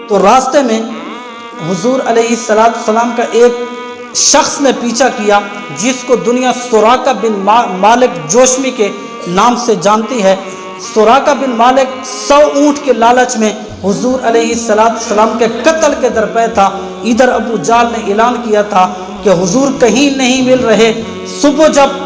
تو راستے میں حضور علیہ السلام کا ایک شخص نے پیچھا کیا جس کو دنیا سراقہ بن مالک جوشمی کے نام سے جانتی ہے۔ سراقہ بن مالک 100 اونٹ کے لالچ میں حضور علیہ السلام کے قتل کے درپے تھا۔ ادھر ابو جہل نے اعلان کیا تھا کہ حضور کہیں نہیں مل رہے۔ صبح جب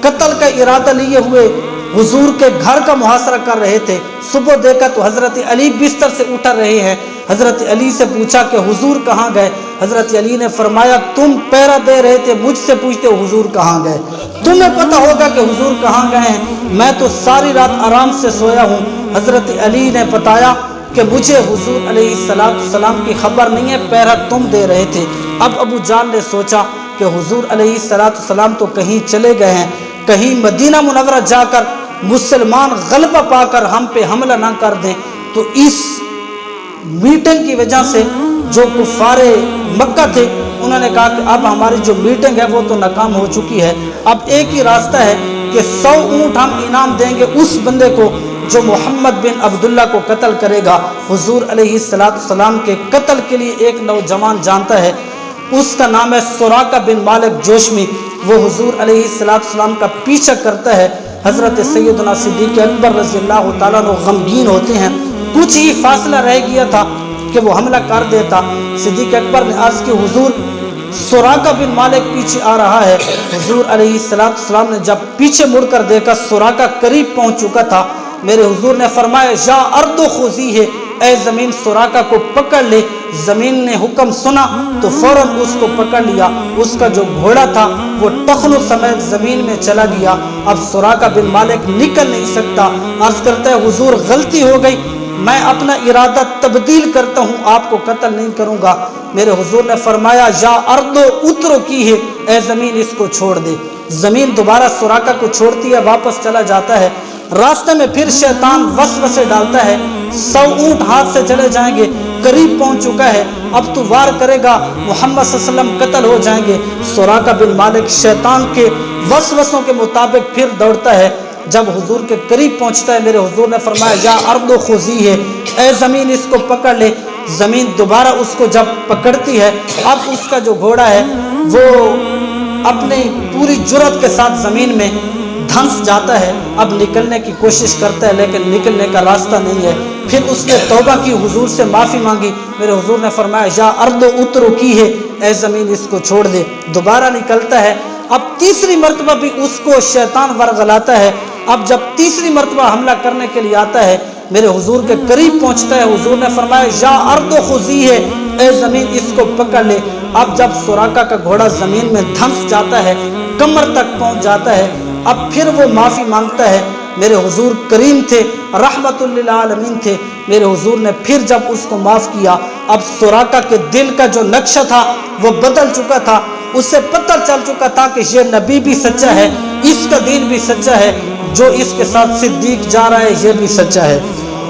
قتل کا ارادہ لیے ہوئے حضور کے گھر کا محاصرہ کر رہے تھے، صبح دیکھا تو حضرت علی بستر سے اٹھ رہے ہیں۔ حضرت علی سے پوچھا کہ حضور کہاں گئے؟ حضرت علی نے فرمایا تم پہرا دے رہے تھے، مجھ سے پوچھتے ہو حضور کہاں گئے؟ تمہیں پتہ ہوگا کہ حضور کہاں گئے ہیں، میں تو ساری رات آرام سے سویا ہوں۔ حضرت علی نے بتایا کہ مجھے حضور علیہ السلام کی خبر نہیں ہے، پہرا تم دے رہے تھے۔ اب ابو جہل نے سوچا کہ حضور علیہ السلام تو کہیں چلے گئے ہیں، کہیں مدینہ منورہ جا کر مسلمان غلبہ پا کر ہم پہ حملہ نہ کر دیں۔ تو اس میٹنگ کی وجہ سے جو کفار مکہ تھے انہوں نے کہا کہ اب ہماری جو میٹنگ ہے وہ تو ناکام ہو چکی ہے، اب ایک ہی راستہ ہے کہ 100 اونٹ ہم انعام دیں گے اس بندے کو جو محمد بن عبداللہ کو قتل کرے گا۔ حضور علیہ السلام کے قتل کے لیے ایک نوجوان جانتا ہے، اس کا نام ہے سراقہ بن مالک جوشمی۔ وہ حضور علیہ السلام کا پیچھا کرتا ہے۔ حضرت سیدنا صدیق اکبر رضی اللہ تعالیٰ عنہ غمگین ہوتے ہیں، کچھ ہی فاصلہ رہ گیا تھا کہ وہ حملہ کر دیتا۔ صدیق اکبر نے عرض کی حضور سراقہ بن مالک پیچھے آ رہا ہے۔ حضور علیہ السلام نے جب پیچھے مڑ کر دیکھا سراقہ قریب پہنچ چکا تھا، میرے حضور نے فرمایا یا ارض خذی ہے، اے زمین سراقہ کو پکڑ لے۔ زمین نے حکم سنا تو فوراً اس کو پکڑ لیا۔ اس کا جو گھوڑا تھا وہ ٹخنوں سمیت زمین میں چلا گیا۔ اب سراقہ بن مالک نکل نہیں سکتا، عرض کرتا ہے حضور غلطی ہو گئی، میں اپنا ارادہ تبدیل کرتا ہوں، آپ کو قتل نہیں کروں گا۔ میرے حضور نے فرمایا یا ارض اترو کی ہے، اے زمین اس کو چھوڑ دے۔ زمین دوبارہ سراقہ کو چھوڑتی ہے، واپس چلا جاتا ہے۔ راستے میں پھر شیطان وسوسے ڈالتا ہے، 100 اونٹ ہاتھ سے چلے جائیں گے، قریب پہنچ چکا ہے، اب تو وار کرے گا، محمد صلی اللہ علیہ وسلم قتل ہو جائیں گے۔ سراقہ بن مالک شیطان کے وسوسوں کے مطابق پھر دوڑتا ہے۔ جب حضور کے قریب پہنچتا ہے میرے حضور نے فرمایا یا ارض خذی ہے، اے زمین اس کو پکڑ لے۔ زمین دوبارہ اس کو جب پکڑتی ہے، اب اس کا جو گھوڑا ہے وہ اپنی پوری جرأت کے ساتھ زمین میں دھنس جاتا ہے۔ اب نکلنے کی کوشش کرتا ہے لیکن نکلنے کا راستہ نہیں ہے۔ پھر اس نے توبہ کی، حضور سے معافی مانگی۔ میرے حضور نے فرمایا یا ارض اترو کی ہے، اے زمین اس کو چھوڑ دے۔ دوبارہ نکلتا ہے، اب تیسری مرتبہ بھی اس کو شیطان ورغلاتا ہے۔ اب جب تیسری مرتبہ حملہ کرنے کے لیے آتا ہے، میرے حضور کے قریب پہنچتا ہے، حضور نے فرمایا یا ارض خذی ہے، اے زمین اس کو پکڑ لے۔ اب جب سراقہ کا گھوڑا زمین میں دھنس جاتا ہے، کمر تک پہنچ جاتا ہے، اب پھر وہ معافی مانگتا ہے۔ میرے حضور کریم تھے، رحمت للعالمین تھے، میرے حضور نے پھر جب اس کو معاف کیا، اب سراقہ کے دل کا جو نقشہ تھا وہ بدل چکا تھا۔ اسے پتہ چل چکا تھا کہ یہ نبی بھی سچا ہے، اس کا دین بھی سچا ہے، جو اس کے ساتھ صدیق جا رہا ہے یہ بھی سچا ہے۔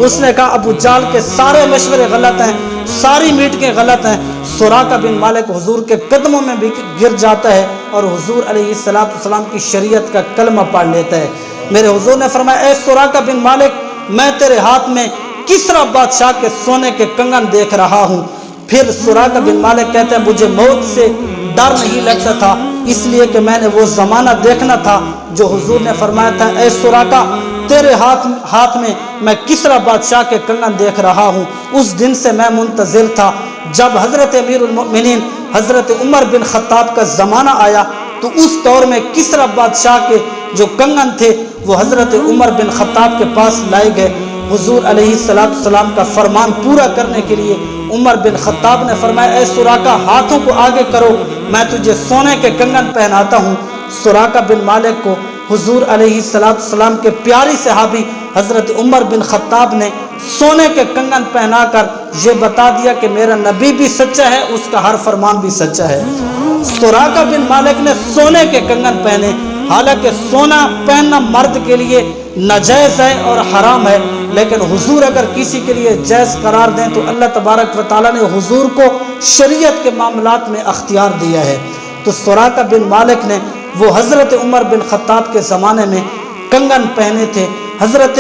اس نے کہا ابو جہل کے سارے مشورے غلط ہیں، ساری میٹنگیں غلط ہیں۔ سراقہ بن مالک حضور کے قدموں میں بھی گر جاتا ہے اور حضور علیہ السلام کی شریعت کا کلمہ پڑھ لیتا ہے۔ میرے حضور نے فرمایا اے سراقہ بن مالک، میں تیرے ہاتھ میں کسرا بادشاہ کے سونے کے کنگن دیکھ رہا ہوں۔ پھر سراقہ بن مالک کہتا ہے مجھے موت سے ڈر نہیں لگتا تھا، اس لیے کہ میں نے وہ زمانہ دیکھنا تھا جو حضور نے فرمایا تھا اے سراقہ تیرے ہاتھ میں کسرا بادشاہ کے کنگن دیکھ رہا ہوں۔ اس دن سے میں منتظر تھا، جب حضرت امیر المؤمنین حضرت عمر بن خطاب کا زمانہ آیا تو اس دور میں کسرا بادشاہ کے جو کنگن تھے وہ حضرت عمر بن خطاب کے پاس لائے گئے۔ حضور علیہ السلام کا فرمان پورا کرنے کے لیے عمر بن خطاب نے فرمایا اے سراقہ ہاتھوں کو آگے کرو، میں تجھے سونے کے کنگن پہناتا ہوں۔ سراقہ بن مالک کو حضور علیہ السلام کے پیاری صحابی حضرت عمر بن خطاب نے سونے کے کنگن پہنا کر یہ بتا دیا کہ میرا نبی بھی سچا ہے، اس کا ہر فرمان بھی سچا ہے۔ سراقہ بن مالک نے سونے کے کنگن پہنے، حالانکہ سونا پہننا مرد کے لیے ناجائز ہے اور حرام ہے، لیکن حضور اگر کسی کے لیے جائز قرار دیں تو اللہ تبارک و تعالیٰ نے حضور کو شریعت کے معاملات میں اختیار دیا ہے۔ تو سراقہ بن مالک نے وہ حضرت عمر بن خطاب کے زمانے میں کنگن پہنے تھے۔ حضرت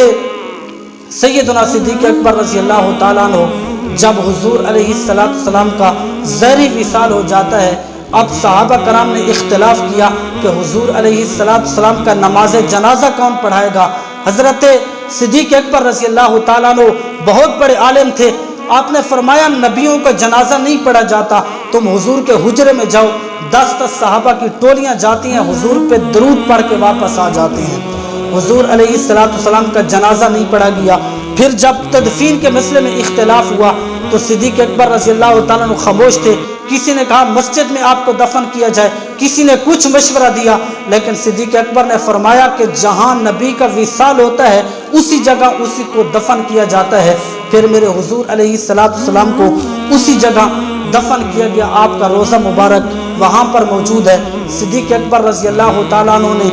سیدنا صدیق اکبر رضی اللہ تعالیٰ عنہ جب حضور علیہ السلام کا زہری وصال ہو جاتا ہے، اب صحابہ کرام نے اختلاف کیا کہ حضور علیہ السلام کا نماز جنازہ کون پڑھائے گا۔ حضرت صدیق اکبر رضی اللہ تعالیٰ عنہ بہت بڑے عالم تھے، آپ نے فرمایا نبیوں کا جنازہ نہیں پڑھا جاتا، تم حضور کے حجرے میں جاؤ۔ 10 صحابہ کی ٹولیاں جاتی ہیں، حضور پہ درود پڑھ کے واپس آ جاتے ہیں۔ حضور علیہ السلام کا جنازہ نہیں پڑھا گیا۔ پھر جب تدفین کے مسئلے میں اختلاف ہوا تو صدیق اکبر رضی اللہ تعالیٰ عنہ خاموش تھے۔ کسی نے کہا مسجد میں آپ کو دفن کیا جائے، کسی نے کچھ مشورہ دیا، لیکن صدیق اکبر نے فرمایا کہ جہاں نبی کا وصال ہوتا ہے اسی جگہ اسی کو دفن کیا جاتا ہے۔ پھر میرے حضور علیہ السلام کو اسی جگہ دفن کیا گیا، آپ کا روزہ مبارک وہاں پر موجود ہے۔ صدیق اکبر رضی اللہ تعالیٰ عنہ نے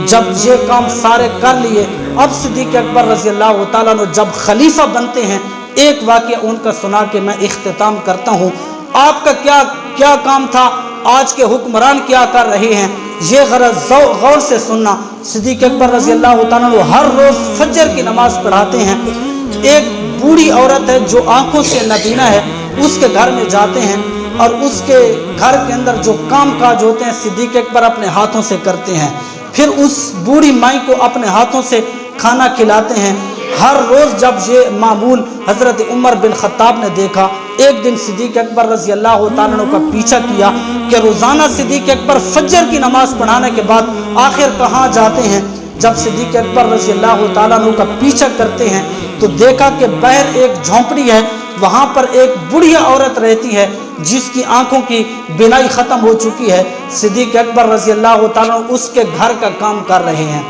جب یہ کام سارے کر لیے، اب صدیق اکبر رضی اللہ تعالیٰ عنہ جب خلیفہ بنتے ہیں، ایک واقعہ ان کا سنا کے میں اختتام کرتا ہوں۔ آپ کا کیا کام تھا، آج کے حکمران کیا کر رہے ہیں، یہ غرض غور سے سننا۔ صدیق اکبر رضی اللہ تعالیٰ عنہ ہر روز فجر کی نماز پڑھاتے ہیں۔ ایک بوڑھی عورت ہے جو آنکھوں سے نابینا ہے، اس کے گھر میں جاتے ہیں اور اس کے گھر کے اندر جو کام کاج ہوتے ہیں صدیق اکبر اپنے ہاتھوں سے کرتے ہیں۔ پھر اس بوڑھی مائی کو اپنے ہاتھوں سے کھانا کھلاتے ہیں۔ ہر روز جب یہ معمول حضرت عمر بن خطاب نے دیکھا، ایک دن صدیق اکبر رضی اللہ تعالیٰ عنہ کا پیچھا کیا کہ روزانہ صدیق اکبر فجر کی نماز پڑھانے کے بعد آخر کہاں جاتے ہیں۔ جب صدیق اکبر رضی اللہ تعالیٰ عنہ کا پیچھا کرتے ہیں تو دیکھا کہ باہر ایک جھونپڑی ہے، وہاں پر ایک بڑھیا عورت رہتی ہے جس کی آنکھوں کی بینائی ختم ہو چکی ہے۔ صدیق اکبر رضی اللہ تعالیٰ عنہ اس کے گھر کا کام کر رہے ہیں۔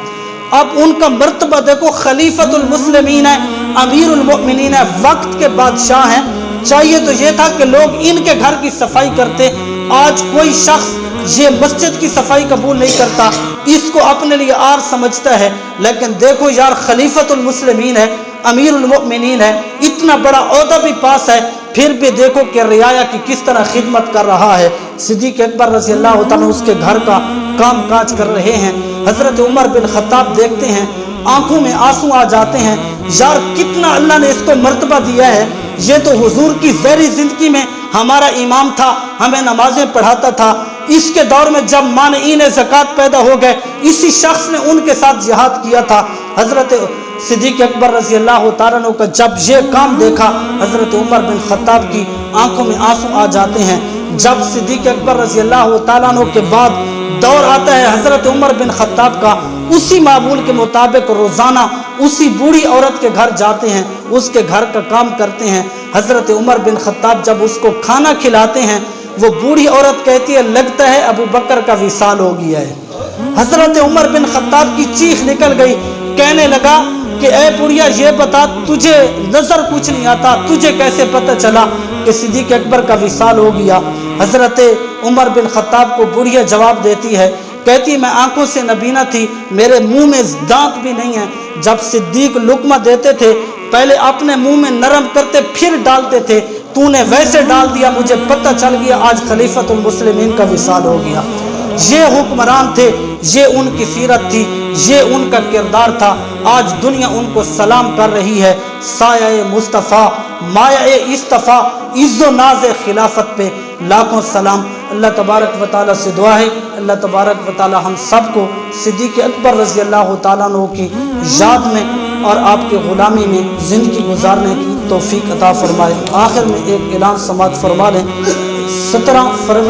اب ان کا مرتبہ دیکھو، خلیفۃ المسلمین ہے، امیر المؤمنین ہے، وقت کے بادشاہ ہیں۔ چاہیے تو یہ تھا کہ لوگ ان کے گھر کی صفائی کرتے۔ آج کوئی شخص یہ مسجد کی صفائی قبول نہیں کرتا، اس کو اپنے لیے آر سمجھتا ہے، لیکن دیکھو یار خلیفۃ المسلمین ہے، امیر المؤمنین ہے، اتنا بڑا عہدہ بھی پاس ہے، پھر بھی دیکھو کہ رعایا کی کس طرح خدمت کر رہا ہے۔ صدیق اکبر رضی اللہ تعالیٰ اس کے گھر کا کام کاج کر رہے ہیں۔ حضرت عمر بن خطاب دیکھتے ہیں، آنکھوں میں آنسو آ جاتے ہیں، یار کتنا اللہ نے اس کو مرتبہ دیا ہے، یہ تو حضور کی ظاہری زندگی میں ہمارا امام تھا، ہمیں نمازیں پڑھاتا تھا، اس کے دور میں جب مانعین زکوٰۃ پیدا ہو گئے اسی شخص نے ان کے ساتھ جہاد کیا تھا۔ حضرت صدیق اکبر رضی اللہ تعالیٰ عنہ کا جب یہ کام دیکھا، حضرت عمر بن خطاب کی آنکھوں میں آنسو آ جاتے ہیں۔ جب صدیق اکبر رضی اللہ تعالیٰ عنہ کے بعد دور آتا ہے حضرت عمر بن خطاب کا، اسی معمول کے مطابق روزانہ اسی بوڑھی عورت کے گھر جاتے ہیں، اس کے گھر کا کام کرتے ہیں۔ حضرت عمر بن خطاب جب اس کو کھانا کھلاتے ہیں، وہ بوڑھی عورت کہتی ہے لگتا ہے ابو بکر کا وصال ہو گیا ہے۔ حضرت عمر بن خطاب کی چیخ نکل گئی، کہنے لگا کہ اے بڑھیا یہ بتا تجھے نظر کچھ نہیں آتا، تجھے کیسے پتہ چلا کہ صدیق اکبر کا وصال ہو گیا؟ حضرت عمر بن خطاب کو بڑھیا جواب دیتی ہے، کہتی میں آنکھوں سے نبینا تھی، میرے منہ میں دانت بھی نہیں ہیں۔ جب صدیق لقمہ دیتے تھے پہلے اپنے منہ میں نرم کرتے پھر ڈالتے تھے، تو نے ویسے ڈال دیا، مجھے پتہ چل گیا آج خلیفۃ المسلمین کا وصال ہو گیا۔ یہ حکمران تھے، یہ ان کی سیرت تھی، یہ ان کا کردار تھا۔ آج دنیا ان کو سلام کر رہی ہے۔ سایہ مصطفیٰ، مایہ اصطفیٰ، عز و ناز خلافت پہ لاکھوں سلام۔ اللہ تبارک و تعالیٰ سے دعا ہے اللہ تبارک و تعالیٰ ہم سب کو صدیق اکبر رضی اللہ تعالیٰ عنہ کی یاد میں اور آپ کے غلامی میں زندگی گزارنے کی توفیق عطا فرمائے۔ آخر میں ایک اعلان سماعت فرما لیں۔ 17 فروری